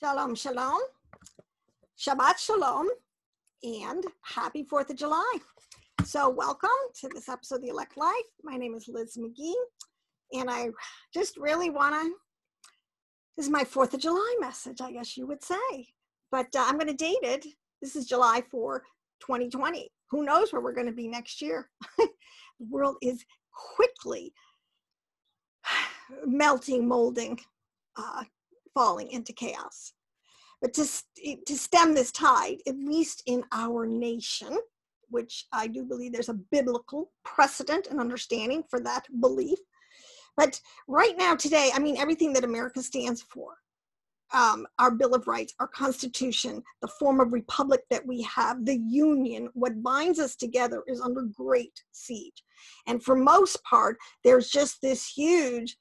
Shalom, shalom, Shabbat shalom, and happy 4th of July. So welcome to this episode of The Elect Life. My name is Liz McGee, and I just really this is my 4th of July message, I guess you would say. But I'm going to date it. This is July 4, 2020. Who knows where we're going to be next year? The world is quickly melting, molding, falling into chaos. But to stem this tide, at least in our nation, which I do believe there's a biblical precedent and understanding for that belief. But right now, today, I mean, everything that America stands for, our Bill of Rights, our Constitution, the form of republic that we have, the Union, what binds us together is under great siege. And for most part, there's just this huge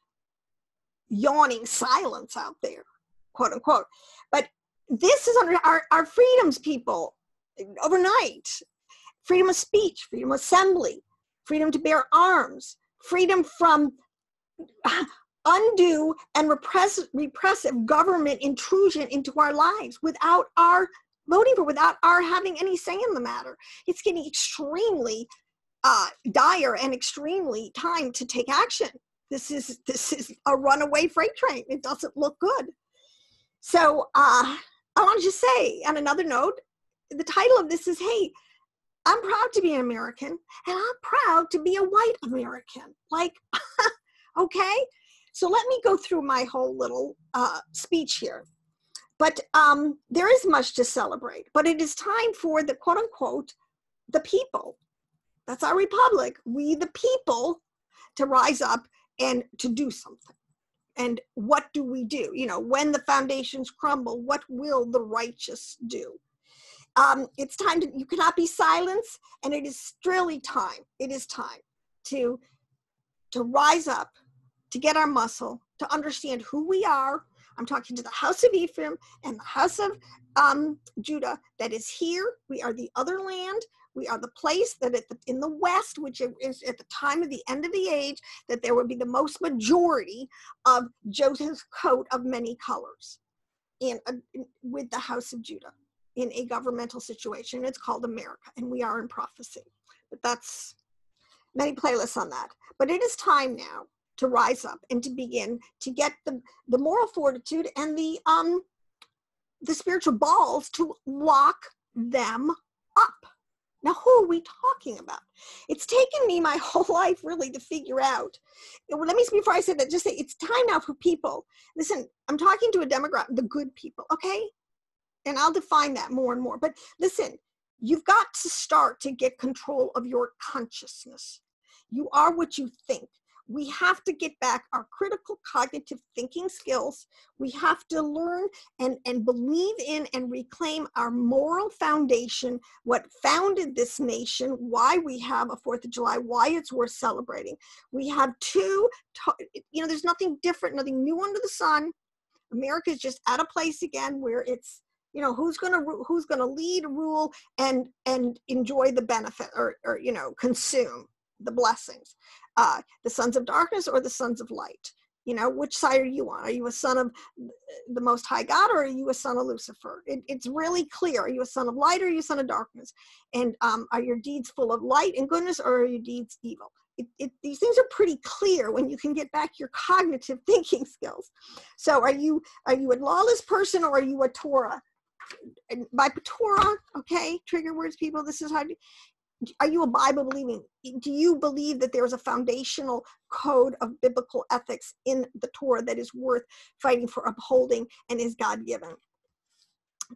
yawning silence out there, quote unquote. But this is under our freedoms, people, overnight. Freedom of speech, freedom of assembly, freedom to bear arms, freedom from undue and repressive government intrusion into our lives without our voting for, without our having any say in the matter. It's getting extremely dire and extremely time to take action. This is a runaway freight train. It doesn't look good. So I want to just say, on another note, the title of this is, hey, I'm proud to be an American, and I'm proud to be a white American. Like, okay? So let me go through my whole little speech here. But there is much to celebrate. But it is time for the quote-unquote, the people. That's our republic. We, the people, to rise up and to do something. And what do we do? You know, when the foundations crumble, what will the righteous do? It's time you cannot be silenced, and it is really time. It is time to rise up, to get our muscle, to understand who we are. I'm talking to the house of Ephraim and the house of Judah that is here. We are the other land. We are the place that in the West, which is at the time of the end of the age, that there would be the most majority of Joseph's coat of many colors with the house of Judah in a governmental situation. It's called America, and we are in prophecy. But that's many playlists on that. But it is time now to rise up and to begin to get the moral fortitude and the spiritual balls to lock them up. Now, who are we talking about? It's taken me my whole life really to figure out. Let me, before I say that, just say it's time now for people. Listen, I'm talking to a demographic, the good people, okay? And I'll define that more and more. But listen, you've got to start to get control of your consciousness. You are what you think. We have to get back our critical cognitive thinking skills. We have to learn and believe in and reclaim our moral foundation, what founded this nation, why we have a 4th of July, why it's worth celebrating. We have there's nothing different, nothing new under the sun. America is just at a place again where it's, who's going to lead, rule, and enjoy the benefit or consume the blessings. The sons of darkness or the sons of light? Which side are you on? Are you a son of the Most High God, or are you a son of Lucifer? It's really clear. Are you a son of light, or are you a son of darkness? And are your deeds full of light and goodness, or are your deeds evil? These things are pretty clear when you can get back your cognitive thinking skills. So are you a lawless person, or are you a Torah? And by Torah, okay, trigger words, people, this is how are you a Bible believing? Do you believe that there's a foundational code of biblical ethics in the Torah that is worth fighting for upholding and is God-given?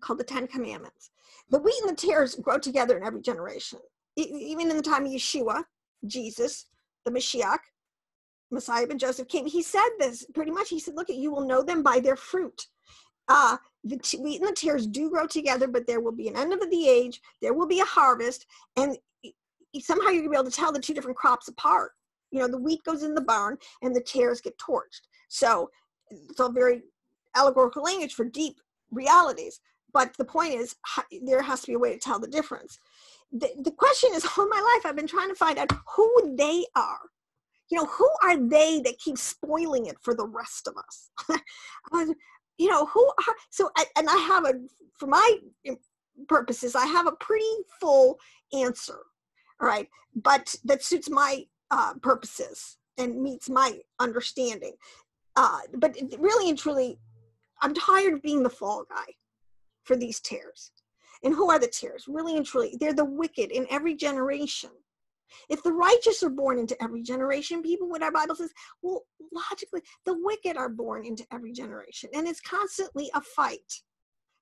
Called the 10 Commandments. The wheat and the tares grow together in every generation. Even in the time of Yeshua, Jesus, the Mashiach, Messiah ben Joseph came. He said this pretty much. He said, look, you will know them by their fruit. The wheat and the tares do grow together, but there will be an end of the age. There will be a harvest, and somehow you're going to be able to tell the two different crops apart. The wheat goes in the barn and the tares get torched. So it's all very allegorical language for deep realities. But the point is, there has to be a way to tell the difference. The question is, all my life, I've been trying to find out who they are. Who are they that keep spoiling it for the rest of us? you know, who are, so, and I have for my purposes, I have a pretty full answer, all right, but that suits my purposes and meets my understanding. But really and truly, I'm tired of being the fall guy for these tares. And who are the tares? Really and truly, they're the wicked in every generation. If the righteous are born into every generation, people, what our Bible says, well, logically, the wicked are born into every generation. And it's constantly a fight.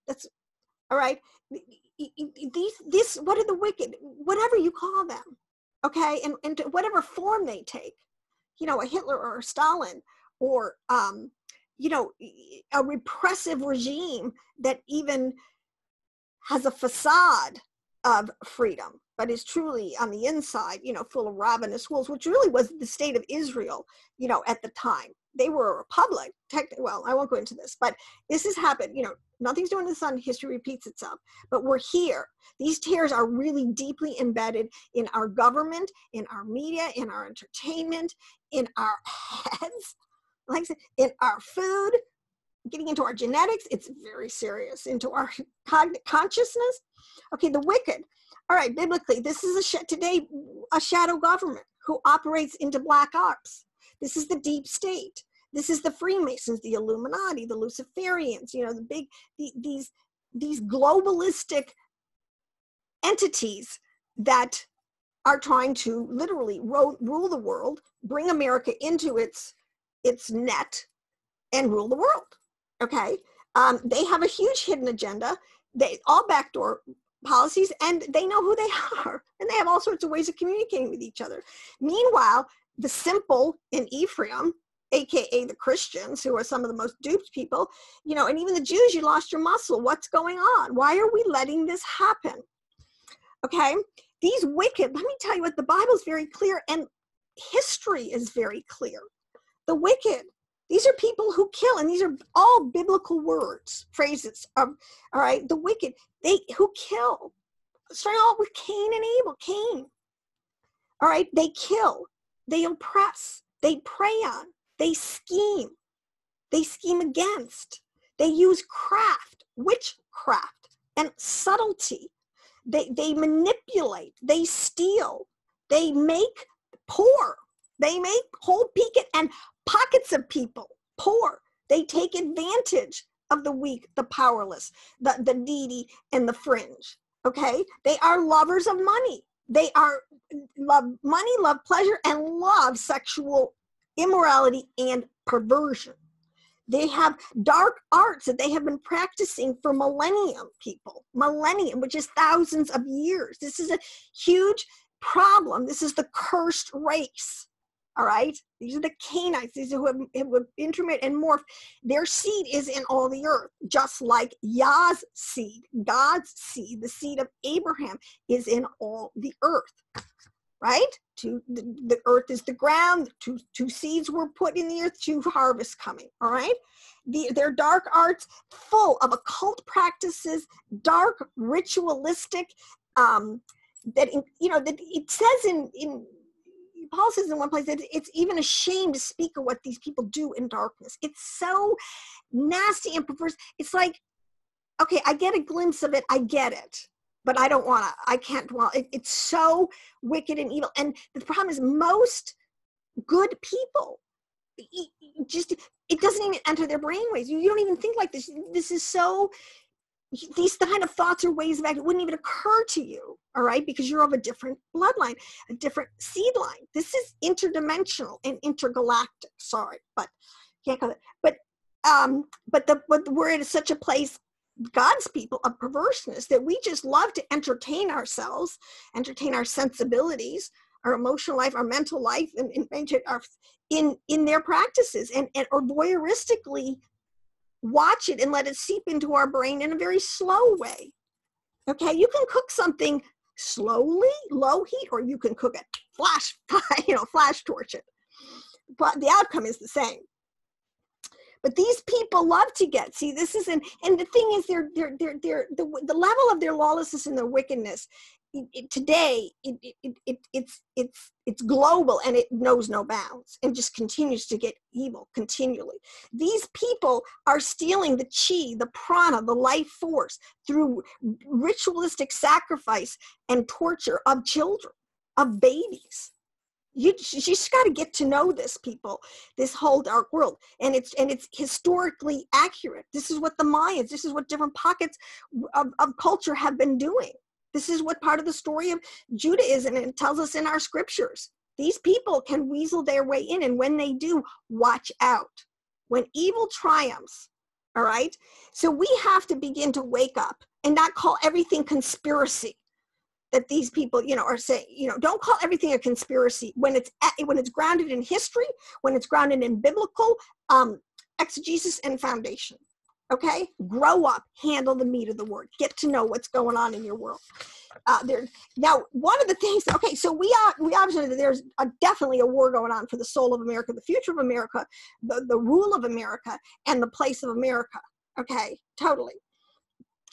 That's, all right? What are the wicked? Whatever you call them, okay? And to whatever form they take, you know, a Hitler or a Stalin, or, you know, a repressive regime that even has a facade of freedom, but is truly on the inside, you know, full of ravenous wolves, which really was the state of Israel, you know, at the time. They were a republic. Well, I won't go into this, but this has happened. You know, nothing's new in the sun. History repeats itself. But we're here. These tares are really deeply embedded in our government, in our media, in our entertainment, in our heads, like I said, in our food, getting into our genetics. It's very serious, into our consciousness. Okay, the wicked. All right, biblically, this is today a shadow government who operates into black ops. This is the deep state. This is the Freemasons, the Illuminati, the Luciferians, you know, the big, these globalistic entities that are trying to literally rule the world, bring America into its net and rule the world, okay? They have a huge hidden agenda. They all backdoor policies, and they know who they are, and they have all sorts of ways of communicating with each other. Meanwhile, the simple in Ephraim, aka the Christians, who are some of the most duped people, you know, and even the Jews, you lost your muscle. What's going on? Why are we letting this happen? Okay, these wicked, let me tell you what, the Bible is very clear, and history is very clear. The wicked, these are people who kill, and these are all biblical words, phrases. All right, the wicked, who kill. Starting out with Cain and Abel. Cain. All right, they kill, they oppress, they prey on, they scheme against. They use craft, witchcraft, and subtlety. They manipulate, they steal, they make poor, they make whole and pockets of people poor. They take advantage of the weak, the powerless, the needy, and the fringe. Okay, they are lovers of money. They love money, love pleasure, and love sexual immorality and perversion. They have dark arts that they have been practicing for millennium, which is thousands of years. This is a huge problem. This is the cursed race. All right, these are the Canaanites. These are who have intermarried and morphed. Their seed is in all the earth, just like Yah's seed, God's seed, the seed of Abraham is in all the earth. Right? The earth is the ground. Two seeds were put in the earth. Two harvests coming. All right. Their dark arts, full of occult practices, dark ritualistic. That it says in Paul says in one place that it's even a shame to speak of what these people do in darkness. It's so nasty and perverse. It's like, okay, I get a glimpse of it. I get it. But I can't dwell. It's so wicked and evil. And the problem is most good people, it doesn't even enter their brainwaves. You don't even think like this. This is so, these kind of thoughts or ways of acting wouldn't even occur to you, all right? Because you're of a different bloodline, a different seed line. This is interdimensional and intergalactic. Sorry, but can't call it. But we're in such a place, God's people, of perverseness, that we just love to entertain ourselves, entertain our sensibilities, our emotional life, our mental life, and in their practices, or voyeuristically watch it and let it seep into our brain in a very slow way. Okay, you can cook something slowly, low heat, or you can cook it flash torch it. But the outcome is the same. But these people love to and the thing is, the level of their lawlessness and their wickedness today it's global, and it knows no bounds and just continues to get evil continually. These people are stealing the chi, the prana, the life force through ritualistic sacrifice and torture of children, of babies. You just got to get to know this, people, this whole dark world, and it's historically accurate. This is what the Mayans, this is what different pockets of culture have been doing. This is what part of the story of Judaism, and it tells us in our scriptures. These people can weasel their way in, and when they do, watch out. When evil triumphs, all right? So we have to begin to wake up and not call everything conspiracy that these people, are saying. Don't call everything a conspiracy when it's grounded in history, when it's grounded in biblical exegesis and foundation. Okay, grow up, handle the meat of the word, get to know what's going on in your world. Now, one of the things, okay, so we obviously, there's definitely a war going on for the soul of America, the future of America, the rule of America, and the place of America. Okay, totally.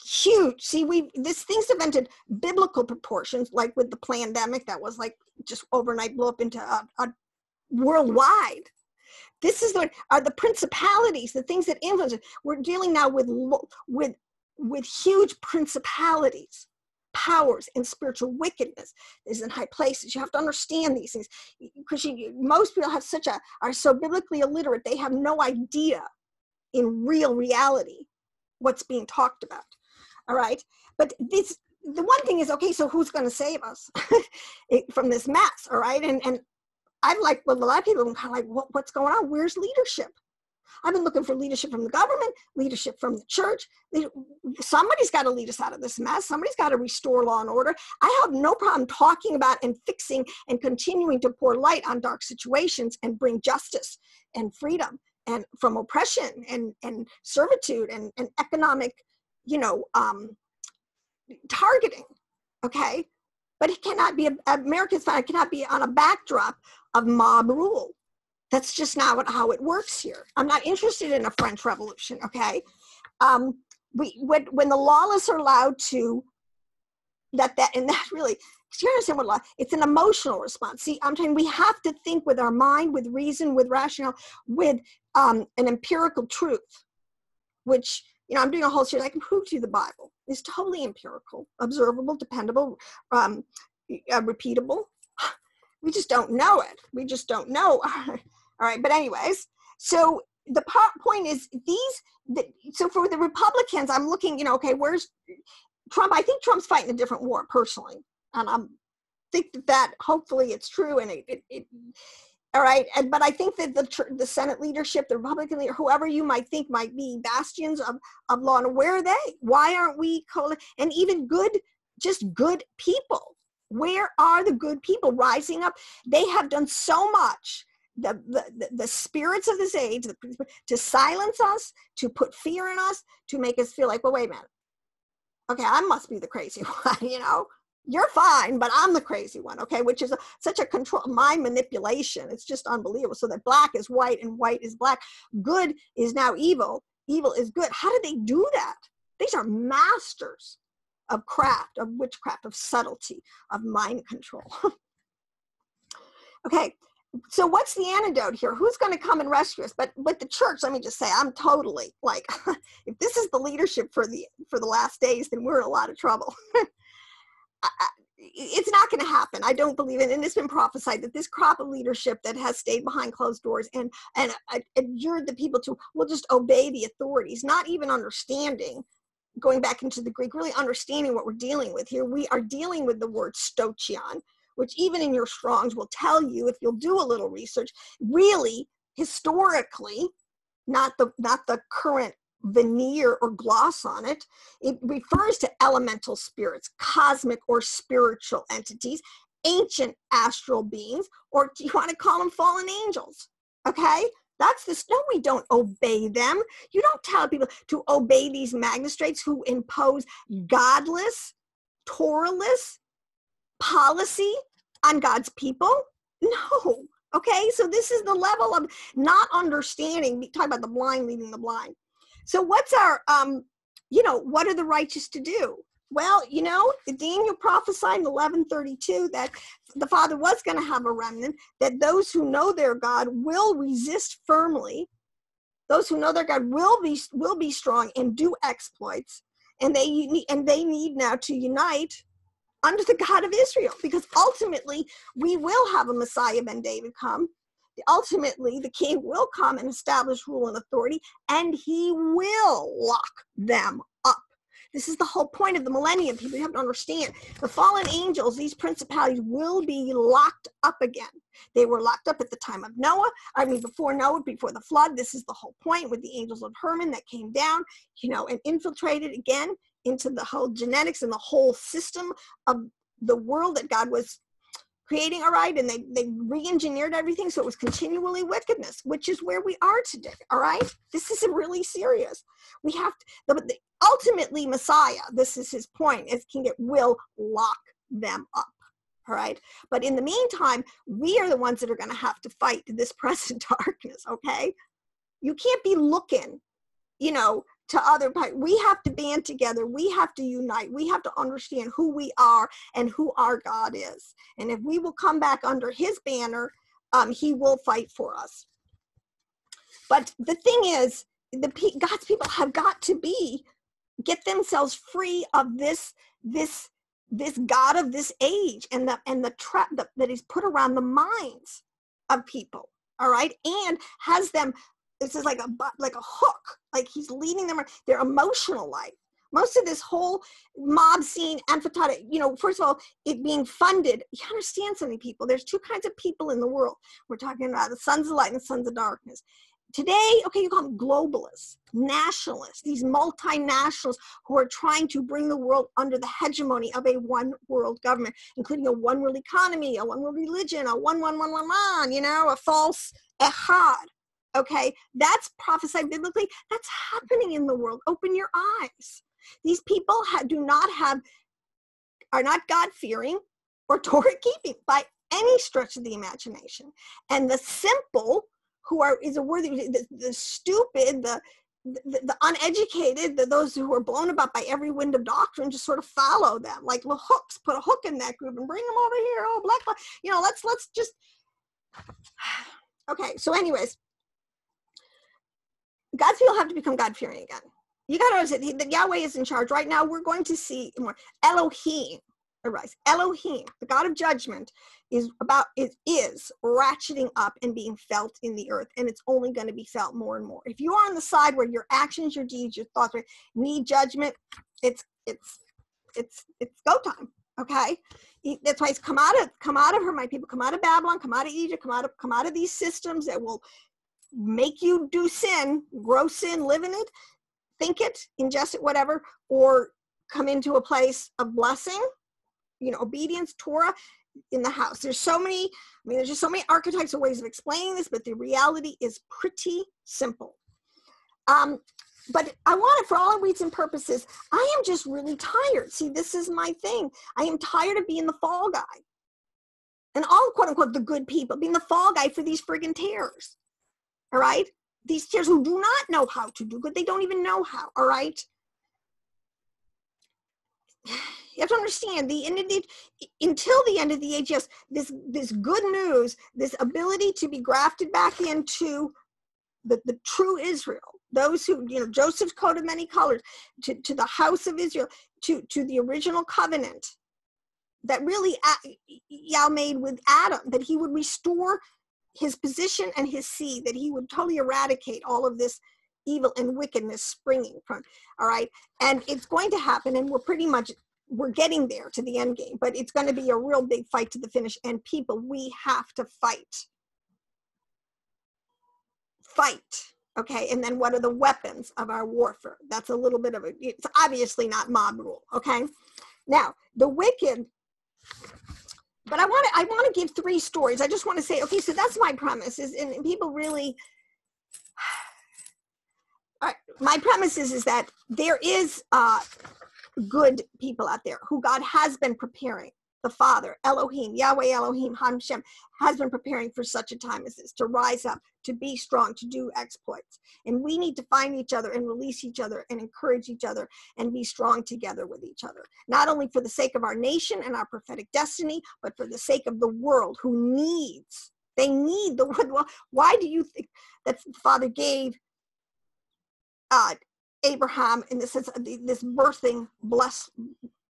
Huge. See, this thing's invented biblical proportions, like with the pandemic that was like just overnight blew up into a worldwide. This is what are the principalities, the things that influence it. We're dealing now with huge principalities, powers, and spiritual wickedness is in high places. You have to understand these things, because most people are so biblically illiterate, they have no idea in real reality what's being talked about. All right, but the one thing is, okay, so who's going to save us from this mess? All right, and I'm like, well, a lot of people are kind of like, what's going on? Where's leadership? I've been looking for leadership from the government, leadership from the church. Somebody's got to lead us out of this mess. Somebody's got to restore law and order. I have no problem talking about and fixing and continuing to pour light on dark situations and bring justice and freedom and from oppression and servitude and economic, targeting. Okay. But it cannot be, America's fine, it cannot be on a backdrop of mob rule. That's just not how it works here. I'm not interested in a French Revolution, okay? When the lawless are allowed to, that really, you understand what law, it's an emotional response. See, I'm telling you, we have to think with our mind, with reason, with rationale, with an empirical truth, which, I'm doing a whole series, I can prove to you the Bible is totally empirical, observable, dependable, repeatable. We just don't know it. We just don't know. All right, but anyways, so the point is so for the Republicans, I'm looking, okay, where's Trump? I think Trump's fighting a different war personally. And I think that hopefully it's true. And all right. But I think that the Senate leadership, the Republican leader, whoever you might think might be bastions of law, and where are they? Why aren't we and even just good people? Where are the good people rising up? They have done so much. The spirits of this age to silence us, to put fear in us, to make us feel like, well, wait a minute. Okay, I must be the crazy one, You're fine, but I'm the crazy one, okay? Which is such a control, mind manipulation. It's just unbelievable. So that black is white and white is black. Good is now evil. Evil is good. How did they do that? These are masters of craft, of witchcraft, of subtlety, of mind control. Okay, so what's the antidote here? Who's going to come and rescue us? But with the church, let me just say, I'm totally like, if this is the leadership for the last days, then we're in a lot of trouble. It's not going to happen. I don't believe it. And it's been prophesied that this crop of leadership that has stayed behind closed doors and adjured the people to, will just obey the authorities, not even understanding, going back into the Greek, really understanding what we're dealing with here. We are dealing with the word stoichion, which even in your Strongs will tell you, if you'll do a little research, really historically, not the current veneer or gloss on it, it refers to elemental spirits, cosmic or spiritual entities, ancient astral beings, or do you want to call them fallen angels? Okay, that's this. No, we don't obey them. You don't tell people to obey these magistrates who impose godless, Torahless policy on God's people. No. Okay, so this is the level of not understanding. We talk about the blind leading the blind. So what's our, what are the righteous to do? Well, you know, Daniel prophesied in 1132 that the Father was going to have a remnant, that those who know their God will resist firmly. Those who know their God will be strong and do exploits, and they need now to unite under the God of Israel, because ultimately we will have a Messiah ben David come. Ultimately, the king will come and establish rule and authority, and he will lock them up. This is the whole point of the millennium. People have to understand the fallen angels, these principalities will be locked up again. They were locked up at the time of Noah. I mean, before Noah, before the flood. This is the whole point with the angels of Hermon that came down, you know, and infiltrated again into the whole genetics and the whole system of the world that God was creating, all right? And they re-engineered everything, so it was continually wickedness, which is where we are today, all right? This is really serious. We have to, ultimately Messiah, this is his point, is King, it will lock them up, all right? But in the meantime, we are the ones that are going to have to fight this present darkness, okay? You can't be looking, you know, to other, we have to band together, we have to unite, we have to understand who we are and who our God is. And if we will come back under his banner, he will fight for us. But the thing is, God's people have got to get themselves free of this God of this age and the trap that is put around the minds of people, all right? And has them, this is like a hook, like he's leading them their emotional life. Most of this whole mob scene, amphitheater, you know, first of all, it being funded, you understand something, people. There's two kinds of people in the world. We're talking about the sons of light and the sons of darkness. Today, okay, you call them globalists, nationalists, these multinationals who are trying to bring the world under the hegemony of a one world government, including a one world economy, a one world religion, a one, you know, a false echad. Okay, that's prophesied biblically. That's happening in the world. Open your eyes. These people are not God-fearing or Torah-keeping by any stretch of the imagination. And the simple, the stupid, the uneducated, those who are blown about by every wind of doctrine, just sort of follow them like the hooks. Put a hook in that group and bring them over here. Oh, black, you know. Let's just. Okay. So, anyways. God's people have to become God-fearing again. You got to understand that Yahweh is in charge. Right now, we're going to see more. Elohim arise. Elohim, the God of judgment, is ratcheting up and being felt in the earth, and it's only going to be felt more and more. If you are on the side where your actions, your deeds, your thoughts need judgment, it's go time. Okay, that's why it's come out of her, my people. Come out of Babylon. Come out of Egypt. Come out of these systems that will make you do sin, grow sin, live in it, think it, ingest it, whatever, or come into a place of blessing, you know, obedience, Torah in the house. There's so many, there's just so many archetypes or ways of explaining this, but the reality is pretty simple. But I want it for all intents and purposes. I am just really tired. See, this is my thing. I am tired of being the fall guy. And all, quote unquote, the good people, being the fall guy for these friggin' tares. All right? These tares who do not know how to do good. They don't even know how. All right? You have to understand, until the end of the age, yes, this good news, this ability to be grafted back into the true Israel, those who, you know, Joseph's coat of many colors, to the house of Israel, to the original covenant that really Yah made with Adam, that he would restore his position and his seed, that he would totally eradicate all of this evil and wickedness springing from, all right? And it's going to happen, and we're getting there to the end game, but it's going to be a real big fight to the finish, and people, we have to fight, okay? And then what are the weapons of our warfare? That's a little bit of it's obviously not mob rule, okay? Now, the wicked, but I want to give 3 stories. I just want to say, okay, so that's my premise, and people really, my premise is that there is good people out there who God has been preparing the Father, Elohim, Yahweh Elohim, Hashem, has been preparing for such a time as this, to rise up, to be strong, to do exploits. And we need to find each other and release each other and encourage each other and be strong together with each other. Not only for the sake of our nation and our prophetic destiny, but for the sake of the world who needs, they need the word. Well, why do you think that the Father gave Abraham in this sense, this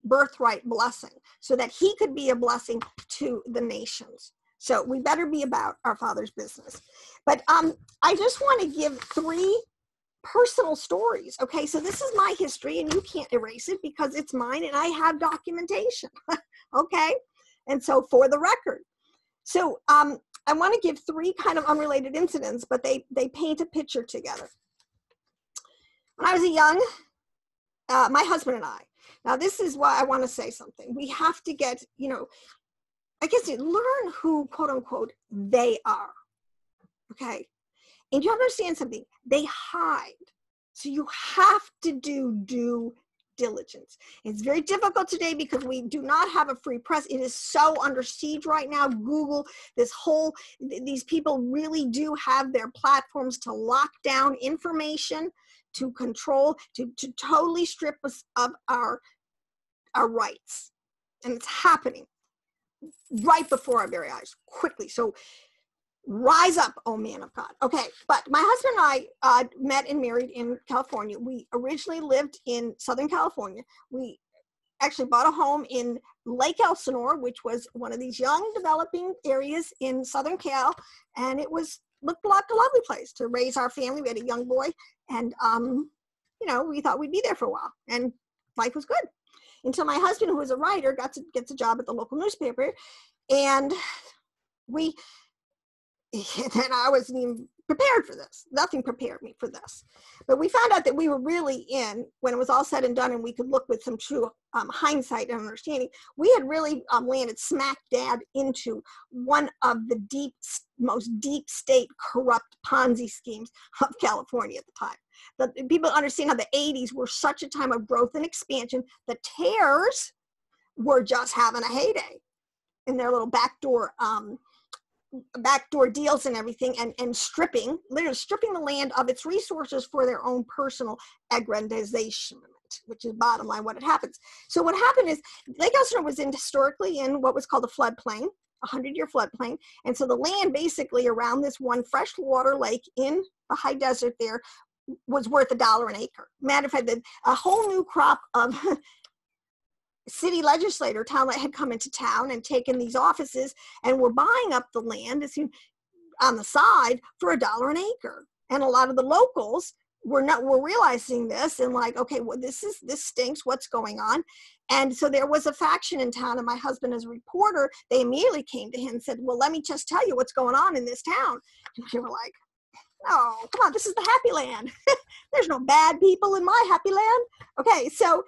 birthright blessing, so that he could be a blessing to the nations? So we better be about our Father's business. But I just want to give 3 personal stories. Okay, so this is my history, and you can't erase it because it's mine, and I have documentation. Okay, and so for the record, so I want to give 3 kind of unrelated incidents, but they paint a picture together. When I was a young, my husband and I. Now, this is why I want to say something. We have to get, I guess, learn who, quote unquote, they are. Okay. And you have to understand something. They hide. So you have to do due diligence. It's very difficult today because we do not have a free press. It is so under siege right now. Google, these people really do have their platforms to lock down information, to control, to totally strip us of our rights. And it's happening right before our very eyes, quickly. So rise up, oh man of God. Okay, but my husband and I met and married in California. We originally lived in Southern California. We actually bought a home in Lake Elsinore, which was one of these young developing areas in Southern Cal, and it looked like a lovely place to raise our family. We had a young boy, and we thought we'd be there for a while, and life was good until my husband, who was a writer, gets a job at the local newspaper, and then I wasn't even prepared for this. Nothing prepared me for this. But we found out that we were really when it was all said and done, and we could look with some true hindsight and understanding, we had really landed smack dab into one of the most deep state corrupt Ponzi schemes of California at the time. But people understand how the 80s were such a time of growth and expansion. The tears were just having a heyday in their little backdoor deals and everything, and literally stripping the land of its resources for their own personal aggrandization, which is bottom line what it happens. So what happened is Lake Elsinore was historically in what was called a floodplain, a 100-year floodplain. And so the land basically around this one freshwater lake in the high desert there was worth $1 an acre. Matter of fact, a whole new crop of city legislator talent had come into town and taken these offices and were buying up the land on the side for $1 an acre. And a lot of the locals were realizing this and like, okay, well, this stinks. What's going on? And so there was a faction in town, and my husband, as a reporter, they immediately came to him and said, well, let me just tell you what's going on in this town. And we were like, no, come on, this is the happy land. There's no bad people in my happy land. Okay, so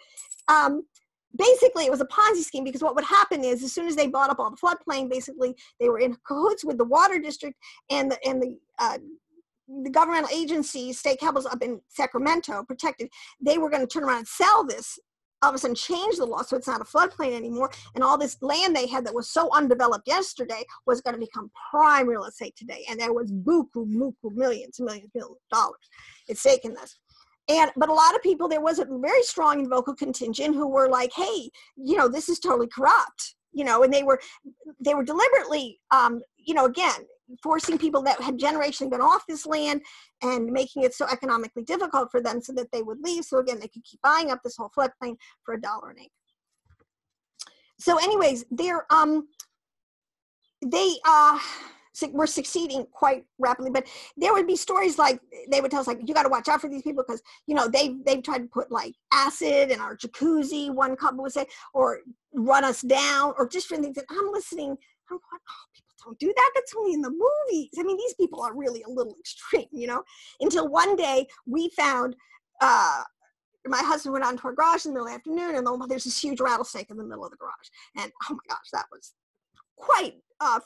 basically it was a Ponzi scheme, because what would happen is as soon as they bought up all the floodplain, basically they were in cahoots with the water district and the governmental agencies, state capitals up in Sacramento, protected. They were going to turn around and sell this, all of a sudden change the law so it's not a floodplain anymore, and all this land they had that was so undeveloped yesterday was going to become prime real estate today, and there was buku, millions of dollars at stake in this. But a lot of people, there was a very strong and vocal contingent who were like, hey, this is totally corrupt, and they were deliberately, again, forcing people that had generationally been off this land and making it so economically difficult for them so that they would leave. So again, they could keep buying up this whole floodplain for $1 an acre. So anyways, they were succeeding quite rapidly, but there would be stories like they would tell us, like, you got to watch out for these people because they've tried to put like acid in our jacuzzi, one couple would say, or run us down, or just for things that I'm listening. I'm going, oh, people don't do that. That's only in the movies. I mean, these people are really a little extreme, until one day we found, my husband went out into our garage in the middle of the afternoon, and there's this huge rattlesnake in the middle of the garage. And oh my gosh, that was quite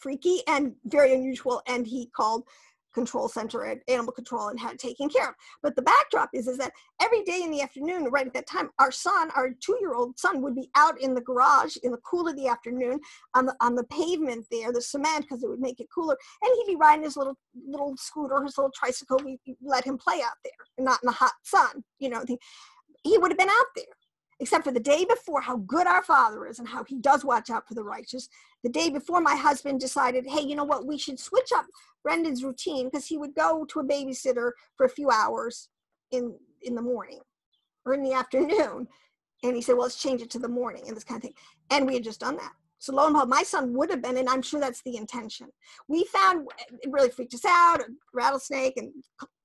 freaky and very unusual. And he called control center at animal control and had it taken care of. But the backdrop is that every day in the afternoon, right at that time, our 2-year-old son would be out in the garage in the cool of the afternoon on the pavement there, the cement, because it would make it cooler. And he'd be riding his little scooter, his little tricycle. We let him play out there, not in the hot sun. You know, he would have been out there. Except for the day before, how good our Father is and how he does watch out for the righteous. The day before, my husband decided, hey, you know what, we should switch up Brendan's routine, because he would go to a babysitter for a few hours in the morning or in the afternoon. And he said, well, let's change it to the morning and this kind of thing. And we had just done that. So lo and behold, my son would have been, and I'm sure that's the intention. We found, it really freaked us out, a rattlesnake and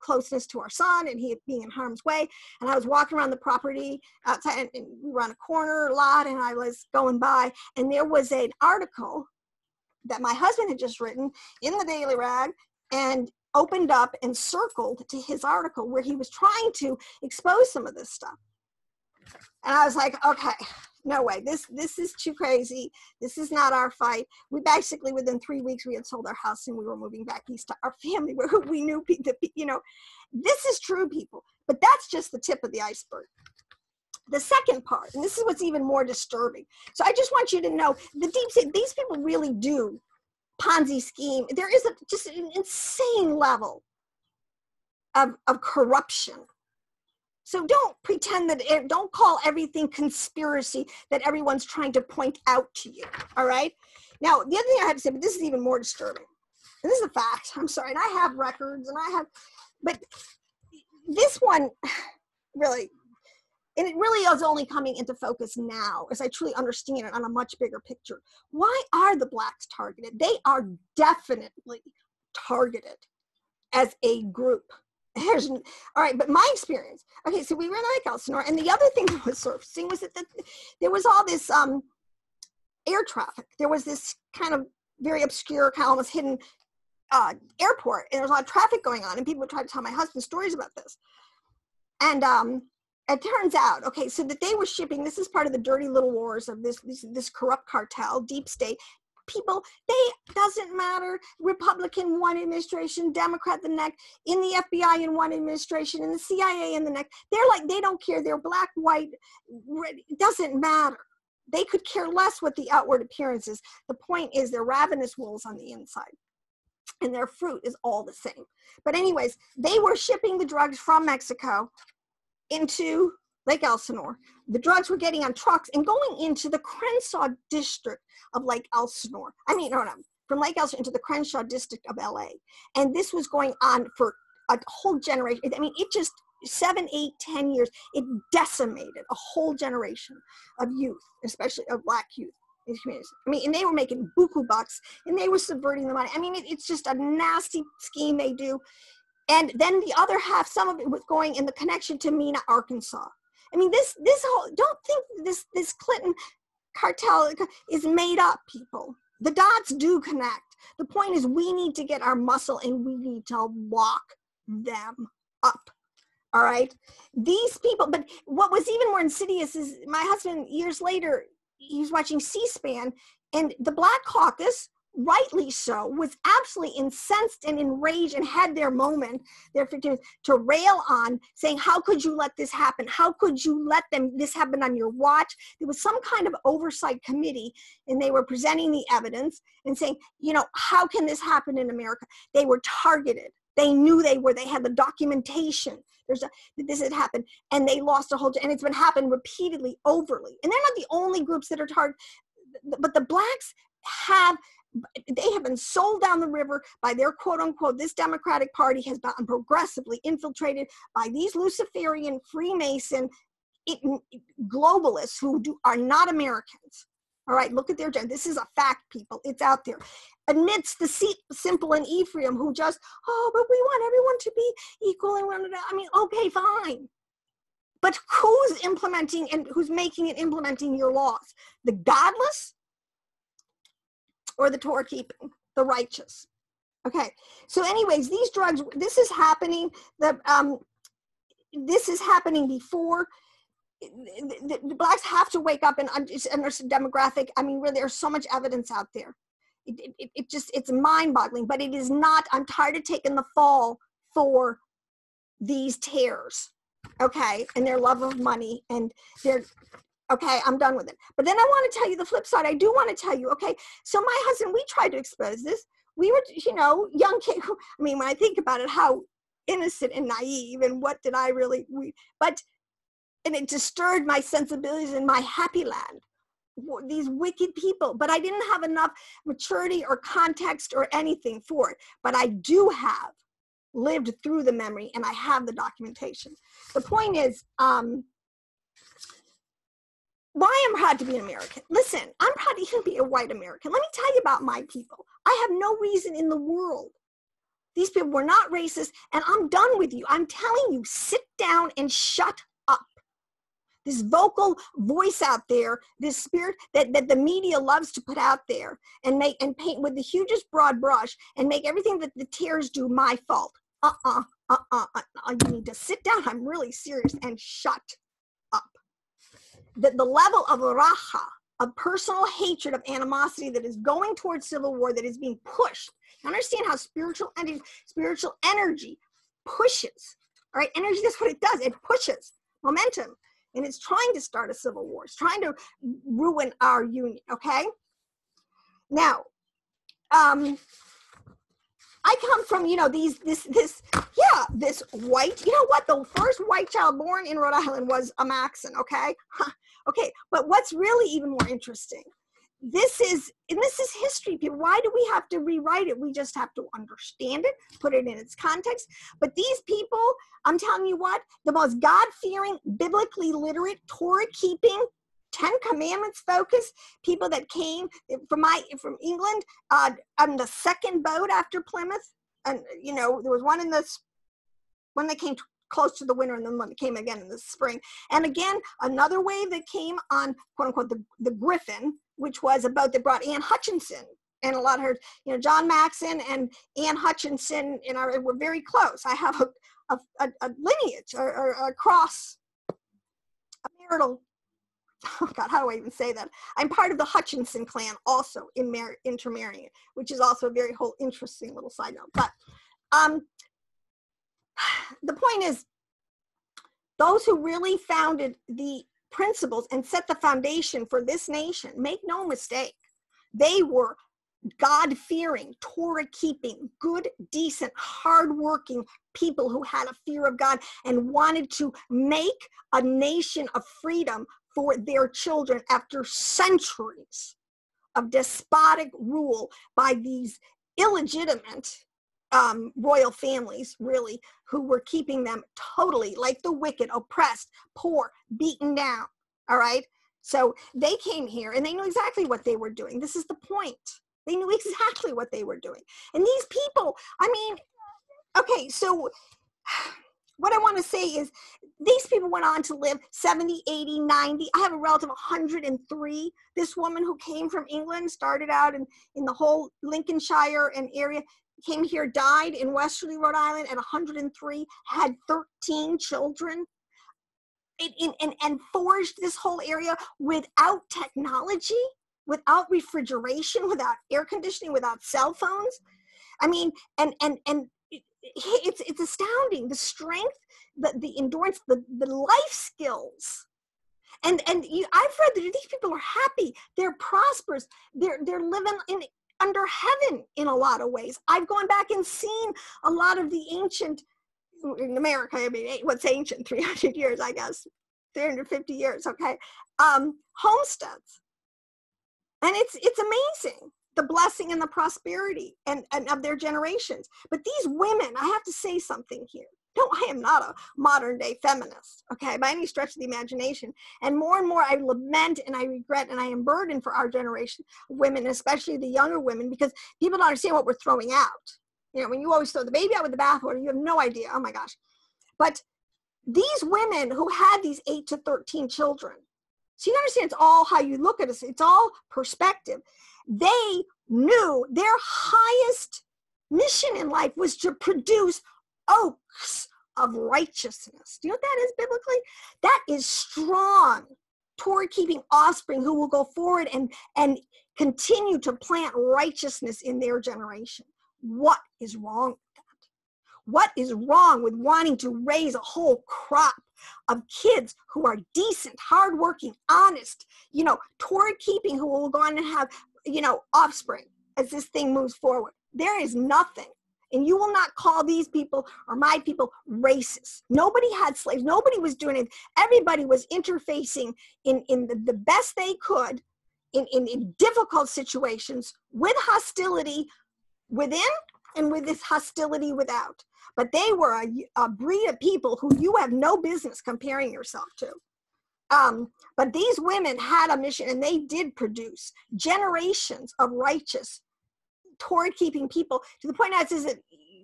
closeness to our son and he being in harm's way. And I was walking around the property outside, and we were on a corner lot, and I was going by, and there was an article that my husband had just written in the Daily Rag and opened up and circled to his article where he was trying to expose some of this stuff. And I was like, okay, no way, this is too crazy. This is not our fight. We basically, within 3 weeks, we had sold our house and we were moving back east to our family where we knew people, you know, this is true, people, but that's just the tip of the iceberg. The second part, and this is what's even more disturbing. So I just want you to know the deep state, these people really do Ponzi scheme. There is just an insane level of corruption. So don't pretend that, don't call everything conspiracy that everyone's trying to point out to you, all right? Now, the other thing I have to say, but this is even more disturbing, and this is a fact, I'm sorry, and I have records, but this one really, and it really is only coming into focus now as I truly understand it on a much bigger picture. Why are the blacks targeted? They are definitely targeted as a group. All right, but my experience, okay, so we were in Lake Elsinore, and the other thing that was surfacing was that there was all this air traffic. There was this kind of very obscure, kind of almost hidden airport, and there was a lot of traffic going on, and people would try to tell my husband stories about this. And it turns out, okay, so that they were shipping, this is part of the dirty little wars of this corrupt cartel, deep state. People, doesn't matter, Republican one administration, Democrat the next, in the FBI in one administration, in the CIA in the next. They're like, they don't care. They're black, white, red, it doesn't matter. They could care less what the outward appearance is. The point is they're ravenous wolves on the inside, and their fruit is all the same. But anyways, they were shipping the drugs from Mexico into Lake Elsinore. The drugs were getting on trucks and going into the Crenshaw district of Lake Elsinore. From Lake Elsinore into the Crenshaw district of LA. And this was going on for a whole generation. I mean, it just 7, 8, 10 years, it decimated a whole generation of youth, especially of black youth in communities. I mean, and they were making buku bucks, and they were subverting the money. I mean, it's just a nasty scheme they do. And then the other half, some of it was going in the connection to Mena, Arkansas. I mean, this whole, don't think this Clinton cartel is made up, people. The dots do connect. The point is we need to get our muscle and we need to lock them up. All right? These people, but what was even more insidious is my husband, years later, he was watching C-SPAN, and the Black Caucus, rightly so, was absolutely incensed and enraged and had their moment, to rail on, saying, how could you let this happen? How could you let this happen on your watch? There was some kind of oversight committee, and they were presenting the evidence and saying, you know, how can this happen in America? They were targeted. They knew they had the documentation. This had happened, and they lost a whole, and it's been happened repeatedly, overly. And they're not the only groups that are targeted, but the blacks have been sold down the river by their quote unquote, this Democratic Party has been progressively infiltrated by these Luciferian Freemason globalists who are not Americans. All right, look at their agenda. This is a fact, people. It's out there. Amidst the simple and Ephraim who just, but we want everyone to be equal. And I mean, okay, fine. But who's implementing and who's making and implementing your laws? The godless or the Torah keeping, the righteous? Okay, so anyways, these drugs, this is happening. This is happening before. The blacks have to wake up and understand demographic. I mean, really, there's so much evidence out there. It's mind-boggling, but it is not. I'm tired of taking the fall for these tares, okay, and their love of money, and their, okay, I'm done with it. But then I want to tell you the flip side. I do want to tell you, okay, so my husband, we tried to expose this. We were, you know, young kids. I mean, when I think about it, how innocent and naive, and what did I really, and it disturbed my sensibilities in my happy land. These wicked people, but I didn't have enough maturity or context or anything for it. But I do have lived through the memory, and I have the documentation. The point is, why I'm proud to be an American. Listen, I'm proud to even be a white American. Let me tell you about my people. I have no reason in the world. These people were not racist, and I'm done with you. I'm telling you, sit down and shut up. This vocal voice out there, this spirit that the media loves to put out there and make and paint with the hugest broad brush and make everything that the tares do my fault. You need to sit down. I'm really serious, and shut up. The level of racha, of personal hatred, of animosity that is going towards civil war, that is being pushed. Understand how spiritual energy pushes. All right, energy, that's what it does. It pushes momentum. And it's trying to start a civil war. It's trying to ruin our union, okay? Now, I come from, you know, this white, you know what? The first white child born in Rhode Island was a Maxon, okay? Okay, but what's really even more interesting, this is history, people. Why do we have to rewrite it? We just have to understand it, put it in its context. But these people, I'm telling you what, the most God-fearing, biblically literate, Torah-keeping, 10 Commandments focused people that came from England on the second boat after Plymouth. And, you know, there was one when they came close to the winter, and then one that came again in the spring. And again, another wave that came on, quote unquote, the Griffin, which was a boat that brought Anne Hutchinson. And a lot of her, you know, John Maxon and Anne Hutchinson were very close. I have a lineage or a cross, a marital. Oh God, how do I even say that? I'm part of the Hutchinson clan also in intermarrying, which is also a very whole interesting little side note. But the point is, those who really founded the principles and set the foundation for this nation, make no mistake, they were God-fearing, Torah-keeping, good, decent, hard-working people who had a fear of God and wanted to make a nation of freedom for their children after centuries of despotic rule by these illegitimate royal families, really, who were keeping them totally like the wicked, oppressed, poor, beaten down. All right. So they came here and they knew exactly what they were doing. This is the point. They knew exactly what they were doing. And these people, I mean, okay, so what I want to say is these people went on to live 70, 80, 90. I have a relative, 103. This woman who came from England, started out in the whole Lincolnshire and area, came here, died in Westerly, Rhode Island at 103, had 13 children, and forged this whole area without technology, without refrigeration, without air conditioning, without cell phones. I mean, and it's astounding, the strength, the endurance, the life skills. And I've read that these people are happy, they're prosperous, they're living under heaven in a lot of ways. I've gone back and seen a lot of the ancient, in America, I mean, what's ancient, 300 years, I guess, 350 years, okay, homesteads. And it's amazing, the blessing and the prosperity and of their generations. But these women, I have to say something here. No, I am not a modern day feminist, okay, by any stretch of the imagination. And more I lament and I regret and I am burdened for our generation of women, especially the younger women, because people don't understand what we're throwing out. You know, when you always throw the baby out with the bathwater, you have no idea. Oh my gosh. But these women who had these 8 to 13 children, so you understand, it's all how you look at it. It's all perspective. They knew their highest mission in life was to produce oaks of righteousness. Do you know what that is biblically? That is strong, Torah-keeping offspring who will go forward and continue to plant righteousness in their generation. What is wrong with that? What is wrong with wanting to raise a whole crop of kids who are decent, hardworking, honest, Torah keeping, who will go on and have, offspring as this thing moves forward? There is nothing. And you will not call these people or my people racist. Nobody had slaves. Nobody was doing it. Everybody was interfacing in the best they could in difficult situations with hostility within and with this hostility without. But they were a breed of people who you have no business comparing yourself to. But these women had a mission, and they did produce generations of righteous, Torah-keeping people, to the point that is that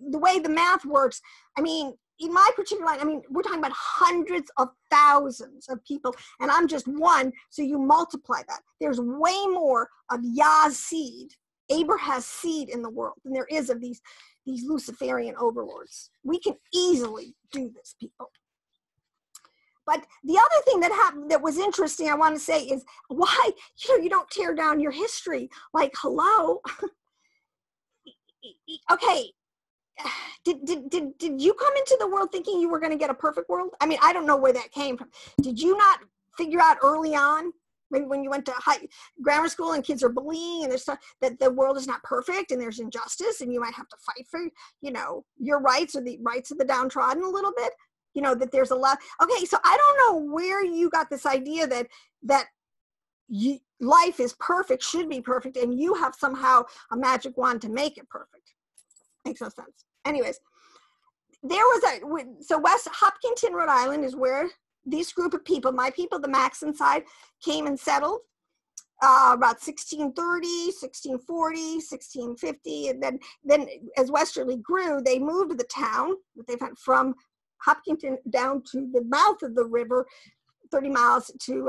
the way the math works, I mean, in my particular line, we're talking about hundreds of thousands of people, and I'm just one, so you multiply that. There's way more of Yah's seed, Abraham's seed in the world than there is of these Luciferian overlords. We can easily do this, people. But the other thing that happened that was interesting, I want to say, is why, you don't tear down your history. Like, hello. Okay, did you come into the world thinking you were going to get a perfect world? I mean, I don't know where that came from. Did you not figure out early on, maybe when you went to grammar school and kids are bullying and there's stuff, that the world is not perfect and there's injustice and you might have to fight for, your rights or the rights of the downtrodden a little bit? That there's a lot. Okay, so I don't know where you got this idea that life is perfect, should be perfect, and you have somehow a magic wand to make it perfect. Makes no sense. Anyways, so West Hopkinton, Rhode Island is where this group of people, my people, the Maxon side, came and settled about 1630, 1640, 1650, and then as Westerly grew, they moved to the town that they went from Hopkinton down to the mouth of the river, 30 miles to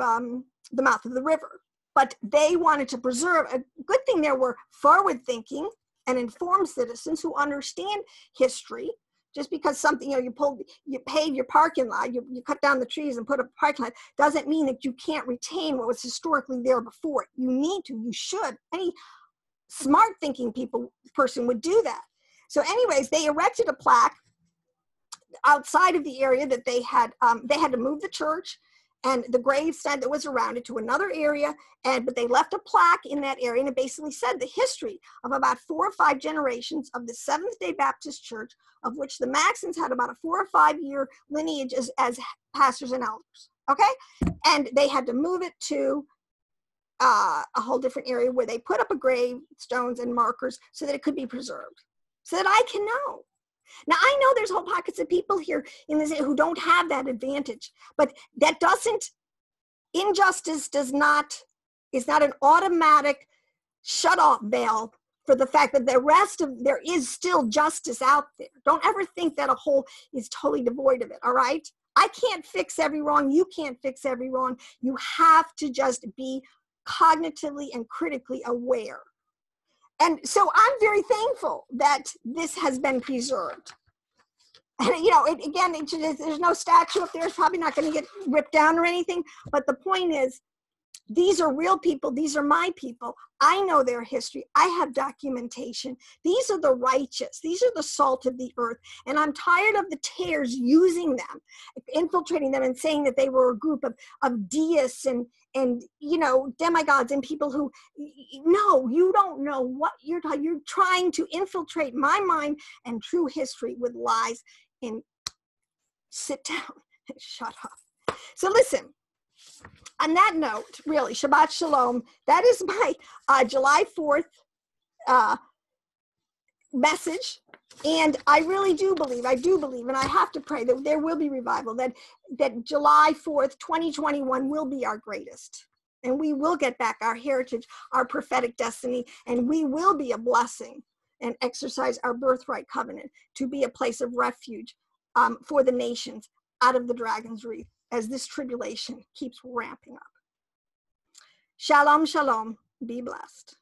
the mouth of the river. But they wanted to preserve, a good thing there were forward-thinking and informed citizens who understand history. Just because something, you pave your parking lot, you cut down the trees and put up a parking lot, doesn't mean that you can't retain what was historically there before. You need to, you should. Any smart thinking person would do that. So anyways, they erected a plaque outside of the area that they had to move the church and the gravesite that was around it to another area, but they left a plaque in that area, and it basically said the history of about 4 or 5 generations of the Seventh-day Baptist Church, of which the Maxons had about a 4 or 5 year lineage as pastors and elders. Okay, and they had to move it to a whole different area where they put up a gravestones and markers so that it could be preserved, so that I can know. Now, I know there's whole pockets of people here in this who don't have that advantage, but that injustice is not an automatic shut-off valve for the fact that there is still justice out there. Don't ever think that a whole is totally devoid of it, all right? I can't fix every wrong. You can't fix every wrong. You have to just be cognitively and critically aware. And so I'm very thankful that this has been preserved. And, there's no statue up there. It's probably not going to get ripped down or anything. But the point is, these are real people. These are my people. I know their history. I have documentation. These are the righteous. These are the salt of the earth. And I'm tired of the tares using them, infiltrating them and saying that they were a group of deists and demigods and people who, no, you don't know what you're trying to infiltrate my mind and true history with lies. And sit down and shut up. So listen, on that note, really, Shabbat Shalom. That is my July 4th message. And I really do believe, and I have to pray that there will be revival, that July 4th, 2021 will be our greatest. And we will get back our heritage, our prophetic destiny, and we will be a blessing and exercise our birthright covenant to be a place of refuge for the nations out of the dragon's wreath as this tribulation keeps ramping up. Shalom, shalom. Be blessed.